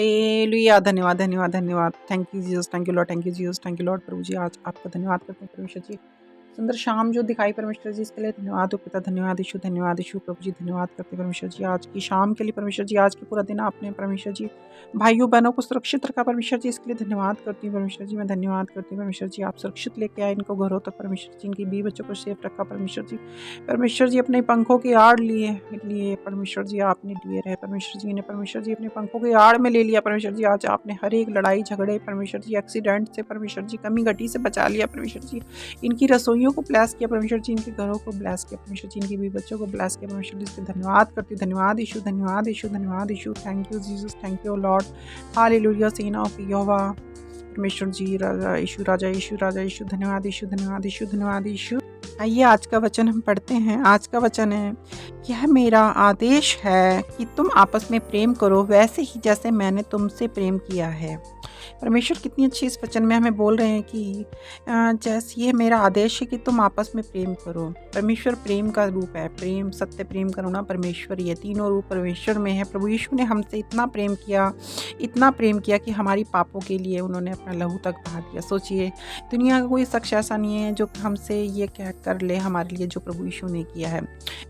Hallelujah. धन्यवाद, धन्यवाद, धन्यवाद। Thank you Jesus, thank you lord, thank you Jesus, thank you lord. प्रभु जी आज आपका धन्यवाद करते हैं परमेश्वर जी। सुंदर शाम जो दिखाई परमेश्वर जी इसके लिए धन्यवाद हो पिता। धन्यवाद यीशु, धन्यवाद यीशु। प्रभु जी धन्यवाद करते हैं परमेश्वर जी आज की शाम के लिए परमेश्वर जी। आज की पूरा दिन आपने परमेश्वर जी भाइयों बहनों को सुरक्षित रखा परमेश्वर जी, इसके लिए धन्यवाद करती हूँ परमेश्वर जी। मैं धन्यवाद करती हूँ परमेश्वर जी, आप सुरक्षित लेके आए इनको घरों तक परमेश्वर जी। इनकी बीवी बच्चों को सेफ रखा परमेश्वर जी। परमेश्वर जी अपने पंखों की आड़ लिए लिए परमेश्वर जी, आपने लिए रहे परमेश्वर जी ने परमेश्वर जी अपने पंखों की आड़ में ले लिया परमेश्वर जी। आज आपने हर एक लड़ाई झगड़े परमेश्वर जी, एक्सीडेंट से परमेश्वर जी, कमी घटी से बचा लिया परमेश्वर जी। इनकी रसोइयों को ब्लेस किया परमेश्वर जी, इनके घरों को ब्लेस किया परमेश्वर जी, इनकी भी बच्चों को ब्लेस किया परमेश्वर जी। इसके धन्यवाद करती हूँ। धन्यवाद यीशु, धन्यवाद यीशु, धन्यवाद यीशु। Thank you Jesus, thank you lord. हालेलुया। सेना ऑफ यहोवा परमेश्वर जी, राजा यीशु, राजा यीशु, राजा यीशु। धन्यवाद यीशु, धन्यवाद यीशु, धन्यवाद यीशु। आइए आज का वचन हम पढ़ते हैं। आज का वचन है, यह मेरा आदेश है कि तुम आपस में प्रेम करो वैसे ही जैसे मैंने तुमसे प्रेम किया है। परमेश्वर कितनी अच्छी इस वचन में हमें बोल रहे हैं कि जैसे ये मेरा आदेश है कि तुम आपस में प्रेम करो। परमेश्वर प्रेम का रूप है, प्रेम, सत्य, प्रेम, करुणा, परमेश्वर, ये तीनों रूप परमेश्वर में है। प्रभु यीशु ने हमसे इतना प्रेम किया कि हमारी पापों के लिए उन्होंने अपना लहू तक बहा दिया। सोचिए, दुनिया का कोई शख्स ऐसा नहीं है जो हमसे ये कह कर ले हमारे लिए जो प्रभु यीशु ने किया है।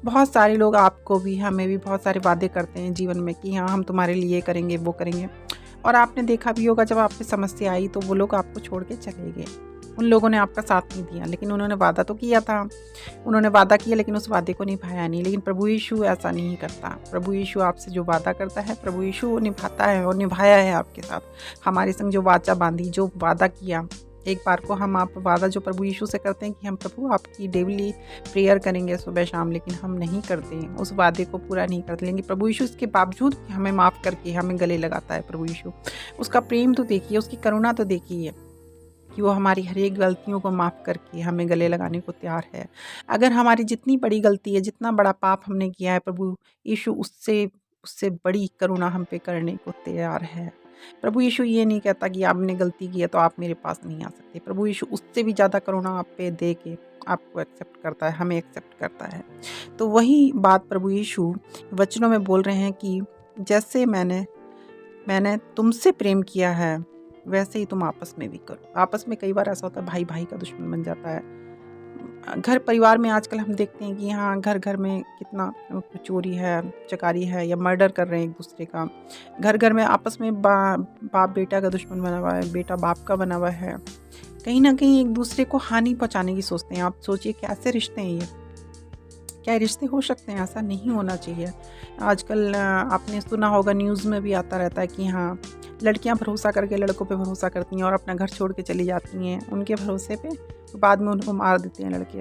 बहुत सारे लोग आपको भी हमें भी बहुत सारे वादे करते हैं जीवन में कि हाँ हम तुम्हारे लिए करेंगे, वो करेंगे। और आपने देखा भी होगा जब आप पे समस्या आई तो वो लोग आपको छोड़ के चले गए। उन लोगों ने आपका साथ नहीं दिया, लेकिन उन्होंने वादा तो किया था। उन्होंने वादा किया लेकिन उस वादे को निभाया नहीं। लेकिन प्रभु यीशु ऐसा नहीं करता। प्रभु यीशु आपसे जो वादा करता है प्रभु यीशु निभाता है और निभाया है आपके साथ। हमारे संग जो वाचा बांधी, जो वादा किया, एक बार को हम आप वादा जो प्रभु यीशु से करते हैं कि हम प्रभु आपकी डेली प्रेयर करेंगे सुबह शाम, लेकिन हम नहीं करते हैं, उस वादे को पूरा नहीं करते। लेकिन प्रभु यीशु इसके बावजूद हमें माफ़ करके हमें गले लगाता है। प्रभु यीशु, उसका प्रेम तो देखिए, उसकी करुणा तो देखिए कि वो हमारी हर एक गलतियों को माफ़ करके हमें गले लगाने को तैयार है। अगर हमारी जितनी बड़ी गलती है, जितना बड़ा पाप हमने किया है, प्रभु यीशु उससे उससे बड़ी करुणा हम पे करने को तैयार है। प्रभु यीशु ये नहीं कहता कि आपने गलती की है तो आप मेरे पास नहीं आ सकते। प्रभु यीशु उससे भी ज़्यादा करुणा आप पे दे के आपको एक्सेप्ट करता है, हमें एक्सेप्ट करता है। तो वही बात प्रभु यीशु वचनों में बोल रहे हैं कि जैसे मैंने तुमसे प्रेम किया है वैसे ही तुम आपस में भी करो। आपस में कई बार ऐसा होता है भाई भाई का दुश्मन बन जाता है। घर परिवार में आजकल हम देखते हैं कि हाँ घर घर में कितना चोरी है, चकारी है या मर्डर कर रहे हैं एक दूसरे का। घर घर में आपस में बाप बेटा का दुश्मन बना हुआ है, बेटा बाप का बना हुआ है। कहीं ना कहीं एक दूसरे को हानि पहुंचाने की सोचते हैं। आप सोचिए कैसे रिश्ते हैं ये, क्या रिश्ते हो सकते हैं? ऐसा नहीं होना चाहिए। आजकल आपने सुना होगा, न्यूज़ में भी आता रहता है कि हाँ लड़कियां भरोसा करके लड़कों पे भरोसा करती हैं और अपना घर छोड़ के चली जाती हैं उनके भरोसे पे, तो बाद में उनको मार देते हैं लड़के।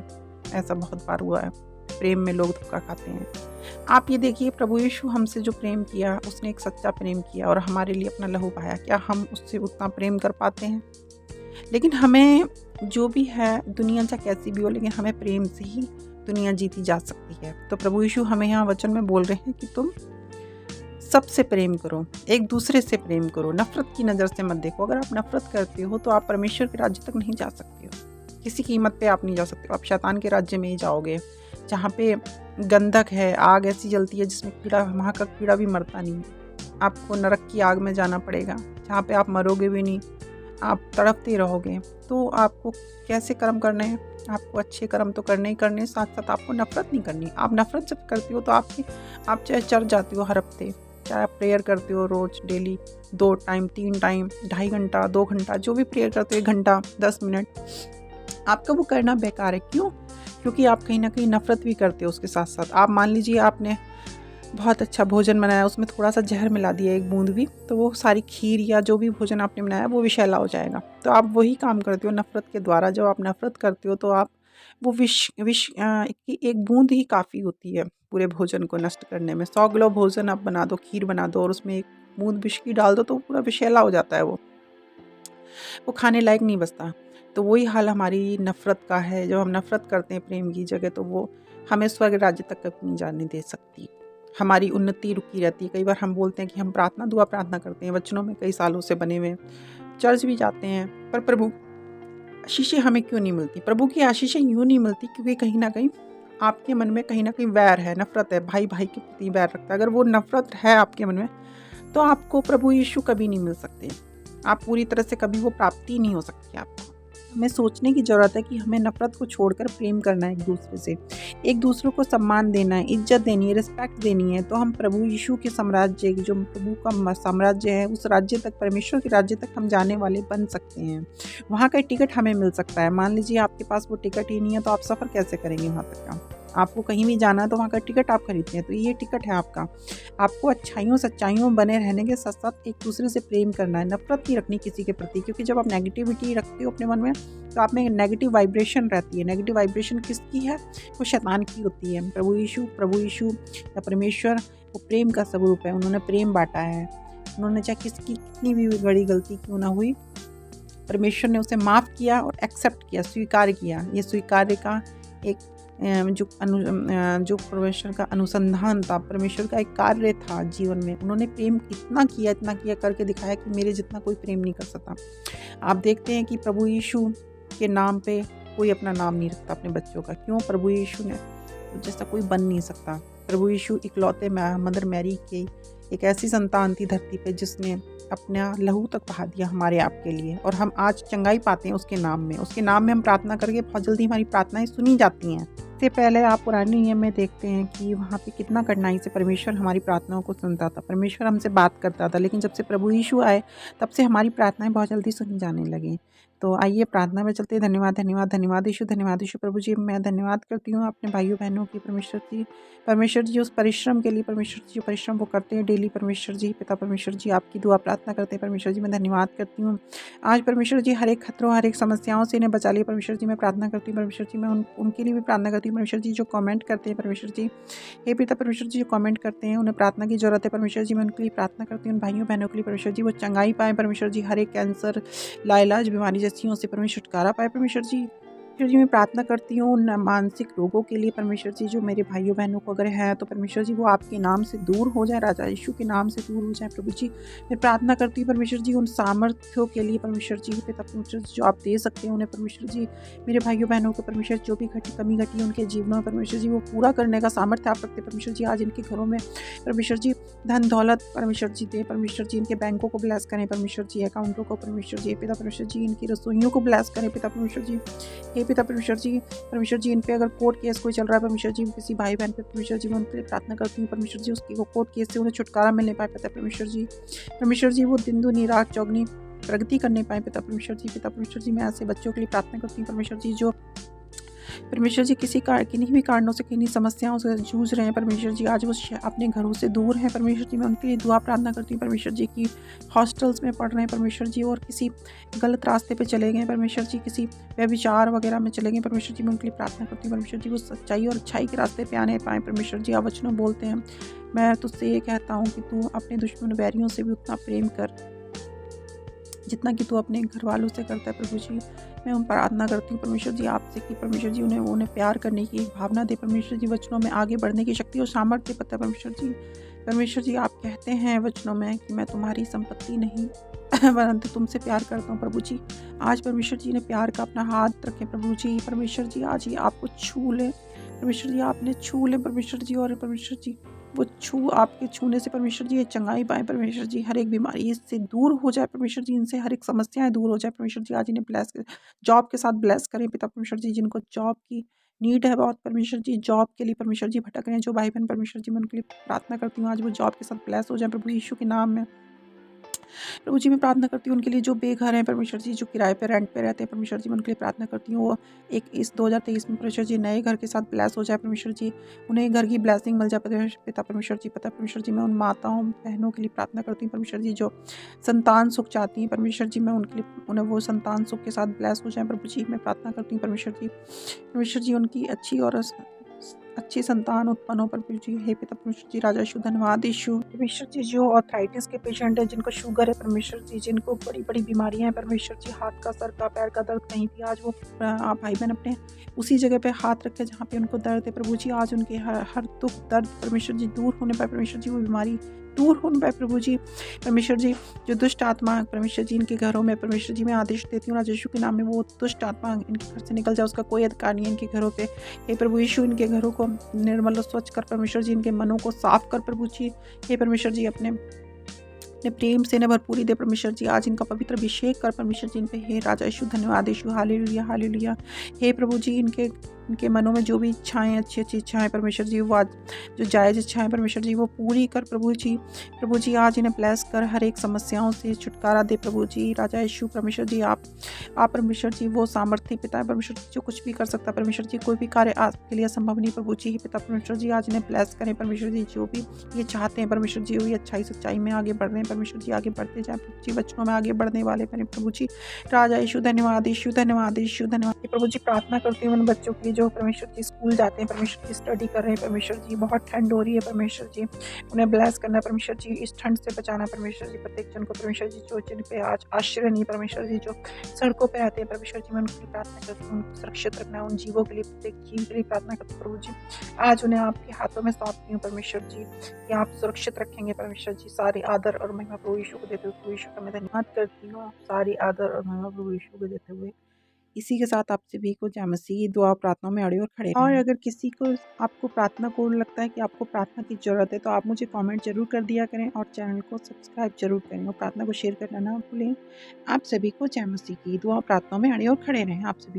ऐसा बहुत बार हुआ है। प्रेम में लोग धोखा खाते हैं। आप ये देखिए, प्रभु यीशु हमसे जो प्रेम किया, उसने एक सच्चा प्रेम किया और हमारे लिए अपना लहू बहाया। क्या हम उससे उतना प्रेम कर पाते हैं? लेकिन हमें जो भी है, दुनिया चाहे कैसी भी हो, लेकिन हमें प्रेम से ही दुनिया जीती जा सकती है। तो प्रभु यीशु हमें यहाँ वचन में बोल रहे हैं कि तुम सबसे प्रेम करो, एक दूसरे से प्रेम करो, नफरत की नज़र से मत देखो। अगर आप नफरत करते हो तो आप परमेश्वर के राज्य तक नहीं जा सकते हो। किसी कीमत पे आप नहीं जा सकते हो। आप शैतान के राज्य में ही जाओगे जहाँ पे गंधक है, आग ऐसी जलती है जिसमें कीड़ा, वहाँ का कीड़ा भी मरता नहीं है। आपको नरक की आग में जाना पड़ेगा जहाँ पे आप मरोगे भी नहीं, आप तड़पते रहोगे। तो आपको कैसे कर्म करने हैं? आपको अच्छे कर्म तो करने ही करने, साथ साथ आपको नफरत नहीं करनी। आप नफरत जब करते हो तो आप चाहे चर्च जाते हो हर हफ्ते, चाहे आप प्रेयर करते हो रोज़ डेली 2 टाइम 3 टाइम, 2.5 घंटा 2 घंटा, जो भी प्रेयर करते हो 1 घंटा 10 मिनट, आपका वो करना बेकार है। क्यों? क्योंकि आप कहीं ना कहीं नफरत भी करते हो उसके साथ साथ। आप मान लीजिए आपने बहुत अच्छा भोजन बनाया, उसमें थोड़ा सा जहर मिला दिया, एक बूंद भी, तो वो सारी खीर या जो भी भोजन आपने बनाया वो विषैला हो जाएगा। तो आप वही काम करते हो नफ़रत के द्वारा। जब आप नफ़रत करते हो तो आप वो विष की एक बूंद ही काफ़ी होती है पूरे भोजन को नष्ट करने में। 100 किलो भोजन आप बना दो, खीर बना दो और उसमें एक बूंद विष की डाल दो तो पूरा विषैला हो जाता है, वो खाने लायक नहीं बचता। तो वही हाल हमारी नफ़रत का है। जब हम नफ़रत करते हैं प्रेम की जगह, तो वो हमें स्वर्ग राज्य तक कभी नहीं जाने दे सकती। हमारी उन्नति रुकी रहती है। कई बार हम बोलते हैं कि हम प्रार्थना करते हैं, वचनों में कई सालों से बने हुए, चर्च भी जाते हैं, पर प्रभु आशीषें हमें क्यों नहीं मिलती? प्रभु की आशीषें यूँ नहीं मिलती क्योंकि कहीं ना कहीं आपके मन में कहीं ना कहीं वैर है, नफ़रत है, भाई भाई के प्रति वैर रखता है। अगर वो नफ़रत है आपके मन में तो आपको प्रभु यीशु कभी नहीं मिल सकते। आप पूरी तरह से कभी वो प्राप्ति नहीं हो सकती आपको। हमें सोचने की ज़रूरत है कि हमें नफ़रत को छोड़कर प्रेम करना है एक-दूसरे से। एक-दूसरे को सम्मान देना है, इज़्ज़त देनी है, रिस्पेक्ट देनी है। तो हम प्रभु यीशु के साम्राज्य, जो प्रभु का साम्राज्य है, उस राज्य तक, परमेश्वर के राज्य तक हम जाने वाले बन सकते हैं। वहाँ का टिकट हमें मिल सकता है। मान लीजिए आपके पास वो टिकट ही नहीं है, तो आप सफ़र कैसे करेंगे वहाँ तक का? आपको कहीं भी जाना है तो वहाँ का टिकट आप खरीदते हैं, तो ये टिकट है आपका। आपको अच्छाइयों सच्चाइयों बने रहने के साथ-साथ एक-दूसरे से प्रेम करना है, नफ़रत नहीं रखनी किसी के प्रति, क्योंकि जब आप नेगेटिविटी रखते हो अपने मन में, तो आप में नेगेटिव वाइब्रेशन रहती है। नेगेटिव वाइब्रेशन किसकी है? वो शैतान की होती है। प्रभु यीशु या परमेश्वर वो प्रेम का स्वरूप है। उन्होंने प्रेम बाँटा है। उन्होंने चाहे किसकी कितनी भी बड़ी गलती क्यों ना हुई, परमेश्वर ने उसे माफ़ किया और एक्सेप्ट किया, स्वीकार किया। ये स्वीकार्य का एक जो परमेश्वर का अनुसंधान था, परमेश्वर का एक कार्य था जीवन में। उन्होंने प्रेम इतना किया करके दिखाया कि मेरे जितना कोई प्रेम नहीं कर सकता। आप देखते हैं कि प्रभु यीशु के नाम पे कोई अपना नाम नहीं रखता अपने बच्चों का। क्यों? प्रभु यीशु ने जैसा कोई बन नहीं सकता। प्रभु यीशु इकलौते मदर मैरी की एक ऐसी संतान थी धरती पे जिसने अपना लहू तक बहा दिया हमारे आपके लिए, और हम आज चंगाई पाते हैं उसके नाम में। उसके नाम में हम प्रार्थना करके बहुत जल्दी हमारी प्रार्थनाएं सुनी जाती हैं। इससे पहले आप पुराने नियम में देखते हैं कि वहाँ पे कितना कठिनाई से परमेश्वर हमारी प्रार्थनाओं को सुनता था, परमेश्वर हमसे बात करता था। लेकिन जब से प्रभु यीशु आए, तब से हमारी प्रार्थनाएं बहुत जल्दी सुनी जाने लगी। तो आइए प्रार्थना में चलते हैं। धन्यवाद यीशु प्रभु जी। मैं धन्यवाद करती हूँ अपने भाइयों बहनों की, परमेश्वर जी उस परिश्रम के लिए, परमेश्वर जी जो परिश्रम वो करते हैं डेली, परमेश्वर जी पिता परमेश्वर जी आपकी दुआ प्रार्थना करते हैं। परमेश्वर जी मैं धन्यवाद करती हूँ। आज परमेश्वर जी हर एक खतरों, हर एक समस्याओं से इन्हें बचा लिया। परमेश्वर जी मैं प्रार्थना करती हूँ। परमेश्वर जी मैं उनके लिए भी प्रार्थना करती हूँ। परमेश्वर जी जो कमेंट करते हैं, परमेश्वर जी हे पिता परमेश्वर जी जो कमेंट करते हैं, उन्हें प्रार्थना की जरूरत है। परमेश्वर जी मैं उनके लिए प्रार्थना करती हूँ, उन भाइयों बहनों के लिए। परमेश्वर जी वो चंगाई पाएँ। परमेश्वर जी हर एक कैंसर, लाइलाज बीमारी जैसी से परमेश्वर छुटकारा पाए। परमेश्वर जी मैं प्रार्थना करती हूँ उन मानसिक रोगों के लिए। परमेश्वर जी जो मेरे भाइयों बहनों को अगर है, तो परमेश्वर जी वो आपके नाम से दूर हो जाए, राजा यीशु के नाम से दूर हो जाए। प्रभु जी मैं प्रार्थना करती हूँ परमेश्वर जी उन सामर्थ्यों के लिए। परमेश्वर जी पिता परमेश्वर जो आप दे सकते हैं उन्हें, परमेश्वर जी मेरे भाइयों बहनों को परमेश्वर जो भी कमी घटी है उनके जीवनों में, परमेश्वर जी वो पूरा करने का सामर्थ्य आप रखते हैं। परमेश्वर जी आज इनके घरों में परमेश्वर जी धन दौलत परमेश्वर जी दे। परमेश्वर जी इनके बैंकों को ब्लेस करें, परमेश्वर जी अकाउंटों को, परमेश्वर जी पिता परमेश्वर जी इनकी रसोइयों को ब्लेस करें। पिता परमेश्वर जी हे पिता परमेश्वर जी इन पे अगर कोर्ट केस कोई चल रहा है, परमेश्वर जी किसी भाई बहन पे, परमेश्वर जी मैं उन पर प्रार्थना करती हूँ। परमेश्वर जी उसकी वो कोर्ट केस से उन्हें छुटकारा मिलने पाए। पिता परमेश्वर जी वो दिन दुनी रात चौगनी प्रगति करने पाए। पिता परमेश्वर जी मैं ऐसे बच्चों के लिए प्रार्थना करती हूँ। परमेश्वर जी जो परमेश्वर जी किन्हीं भी कारणों से, किन्हीं समस्याओं से जूझ रहे हैं, परमेश्वर जी आज वो अपने घरों से दूर हैं। परमेश्वर जी मैं उनके लिए दुआ प्रार्थना करती हूँ। परमेश्वर जी की हॉस्टल्स में पढ़ रहे हैं, परमेश्वर जी और किसी गलत रास्ते पे चले गए, परमेश्वर जी किसी व्यभिचार वगैरह में चले गए, परमेश्वर जी मैं उनके लिए प्रार्थना करती हूँ। परमेश्वर जी वो सच्चाई और अच्छाई के रास्ते पे आने पाएँ। परमेश्वर जी आप वचनों बोलते हैं, मैं तुझसे ये कहता हूँ कि तू अपने दुश्मन वैरियों से भी उतना प्रेम कर जितना कि तू अपने घर वालों से करता है। प्रभु जी मैं उन प्रार्थना करती हूँ परमेश्वर जी आपसे कि परमेश्वर जी उन्हें प्यार करने की एक भावना दे। परमेश्वर जी वचनों में आगे बढ़ने की शक्ति और सामर्थ्य पता है। परमेश्वर जी आप कहते हैं वचनों में कि मैं तुम्हारी संपत्ति नहीं परंतु तुमसे प्यार करता हूँ। प्रभु जी आज परमेश्वर जी ने प्यार का अपना हाथ रखे। प्रभु जी परमेश्वर जी आज ही आपको छू ले। परमेश्वर जी आपने छू ले परमेश्वर जी, और परमेश्वर जी वो आपके छूने से परमेश्वर जी ये चंगाई पाए। परमेश्वर जी हर एक बीमारी इससे दूर हो जाए। परमेश्वर जी इनसे हर एक समस्याएं दूर हो जाए। परमेश्वर जी आज इन्हें ब्लेस करें, जॉब के साथ ब्लेस करें। पिता परमेश्वर जी जिनको जॉब की नीड है बहुत, परमेश्वर जी जॉब के लिए परमेश्वर जी भटक रहे हैं जो भाई बहन, परमेश्वर जी मैं उनके लिए प्रार्थना करती हूँ आज वो जॉब के साथ ब्लेस हो जाए प्रभु यीशु के नाम में। प्रभु जी मैं प्रार्थना करती हूँ उनके लिए जो बेघर हैं, परमेश्वर जी जो किराए पे रेंट पे रहते हैं, परमेश्वर जी मैं उनके लिए प्रार्थना करती हूँ वो एक इस 2023 में परमेश्वर जी नए घर के साथ ब्लेस हो जाए। परमेश्वर जी उन्हें घर की ब्लेसिंग मिल जाए। पिता परमेश्वर जी पता परमेश्वर जी मैं उन माताओं बहनों के लिए प्रार्थना करती हूँ परमेश्वर जी जो संतान सुख चाहती हैं, परमेश्वर जी मैं उनके लिए उन्हें वो संतान सुख के साथ ब्लेस हो जाए। प्रभु जी मैं प्रार्थना करती हूँ परमेश्वर जी उनकी अच्छी संतान उत्पन्न हो। प्रभु जी हे पिता परमेश्वर जी राजा यीशु धन्यवाद यीशु। परमेश्वर जी जो आर्थराइटिस के पेशेंट है, जिनको शुगर है, परमेश्वर जी जिनको बड़ी बड़ी बीमारियां हैं, परमेश्वर जी हाथ का, सर का, पैर का दर्द कहीं भी आज वो आप भाई बहन अपने उसी जगह पे हाथ रखे जहाँ पे उनको दर्द है। प्रभु जी आज उनके हर दुख दर्द परमेश्वर जी दूर होने पाए। परमेश्वर जी वो बीमारी दूर होने पाए। प्रभु जी परमेश्वर जी जो दुष्ट आत्मा परमेश्वर जी इनके घरों में, परमेश्वर जी मैं आदेश देती हूँ राजा यीशु के नाम में वो दुष्ट आत्मा इनके घर से निकल जाए, उसका कोई अधिकार नहीं है इनके घरों पे। हे प्रभु यीशु इनके घरों को निर्मल और स्वच्छ कर, परमेश्वर जी इनके मनों को साफ कर। प्रभु जी हे परमेश्वर जी अपने अपने प्रेम से इन्हें भरपूरी दे परमेश्वर जी। आज इनका पवित्र अभिषेक कर परमेश्वर जी इन पे। हे राजा यीशु धन्यवाद यीशु, हालेलुया हालेलुया। हे प्रभु जी, इनके इनके मनों में जो भी इच्छाएं, अच्छी अच्छी इच्छाएं परमेश्वर जी, वो आज जो जायज़ इच्छाएं परमेश्वर जी वो पूरी कर प्रभु जी। प्रभु जी आज इन्हें ब्लेस कर, हर एक समस्याओं से छुटकारा दे प्रभु जी। राजा यीशु परमेश्वर जी, आप परमेश्वर जी वो सामर्थ्य पिता है परमेश्वर जी, जो कुछ भी कर सकता है परमेश्वर जी। कोई भी कार्य आपके लिए असंभव नहीं प्रभु जी। पिता परमेश्वर जी आज इन्हें ब्लेस करें परमेश्वर जी। जो भी ये चाहते हैं परमेश्वर जी, वो ये अच्छाई सच्चाई में आगे बढ़ रहे हैं परमेश्वर जी, आगे बढ़ते जाए प्रभु जी, बच्चों में आगे बढ़ने वाले बने प्रभु जी। राजा यीशु धन्यवाद यीशु, धन्यवाद यीशु, धन्यवाद। प्रभु जी प्रार्थना करती हूँ उन बच्चों के लिए जो परमेश्वर जी स्कूल जाते हैं परमेश्वर जी, स्टडी कर रहे हैं परमेश्वर जी। बहुत ठंड हो रही है परमेश्वर जी, उन्हें ब्लेस करना परमेश्वर जी, इस ठंड से बचाना परमेश्वर जी प्रत्येक जन को परमेश्वर जी। जो जिन पे आज आश्रय नहीं परमेश्वर जी, जो सड़कों पे रहते हैं परमेश्वर जी, मैं उनके लिए प्रार्थना करती हूँ, उनको सुरक्षित रखना। उन जीवों के लिए, प्रत्येक जीव के लिए प्रार्थना करती हूँ प्रभु जी। आज उन्हें आपके हाथों में सौंपती हूँ परमेश्वर जी, कि आप सुरक्षित रखेंगे परमेश्वर जी। सारी आदर और महिमा प्रभु यीशु को देते हुए प्रभु यीशु का मैं धन्यवाद करती हूँ। सारी आदर और महिमा प्रभु यीशु को देते हुए इसी के साथ आप सभी को जय मसीह, दुआ प्रार्थना में अड़े और खड़े रहें। और अगर किसी को आपको प्रार्थना को लगता है कि आपको प्रार्थना की ज़रूरत है, तो आप मुझे कमेंट ज़रूर कर दिया करें और चैनल को सब्सक्राइब ज़रूर करें और प्रार्थना को शेयर करना ना भूलें। आप सभी को जय मसीह की दुआ प्रार्थना में अड़े और खड़े रहें। आप सभी को